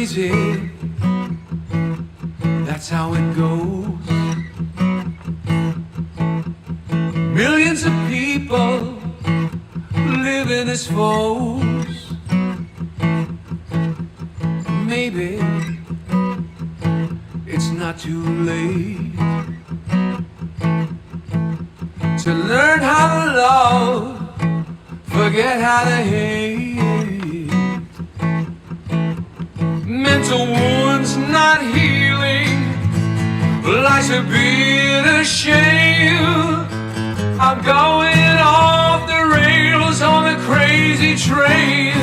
crazy. That's how it goes. Millions of people living as foes. Maybe it's not too late to learn how to love, forget how to hate. Mental wounds not healing, life's a bitter shame. I'm going off the rails on a crazy train.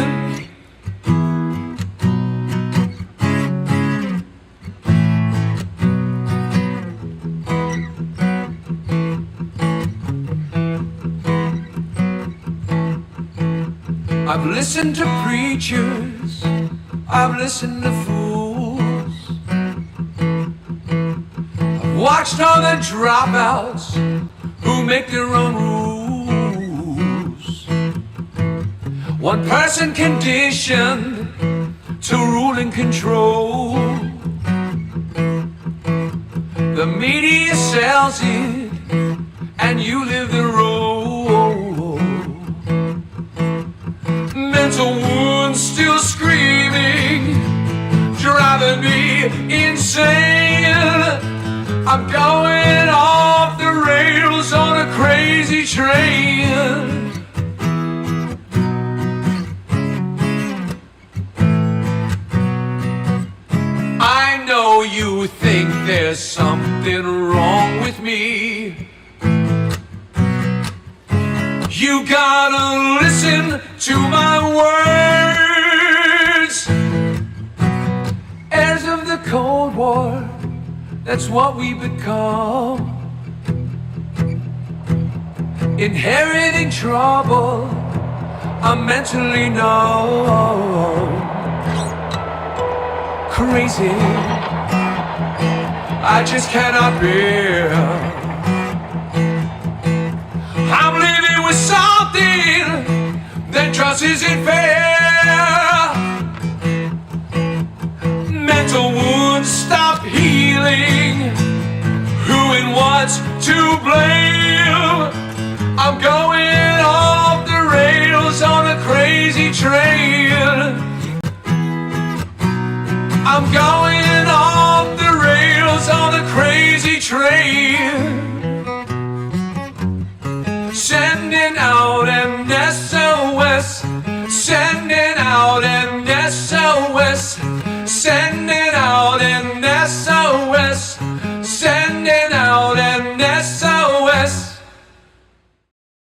I've listened to preachers, I've listened to fools, I've watched all the dropouts who make their own rules. One person conditioned to rule and control. The media sells it and you live the role. Mental wounds still screaming, driving me insane. I'm going off the rails on a crazy train. I know you think there's something wrong with me. You gotta listen to my words. Heirs of the Cold War, that's what we become. Inheriting trouble, I'm mentally numb. Crazy, I just cannot bear. I'm living with something that just isn't fair. Mental wounds stop healing. Who and what's to blame? I'm going off the rails on a crazy train. I'm going off the rails on a crazy train. Sending out an SOS, sending out an SOS.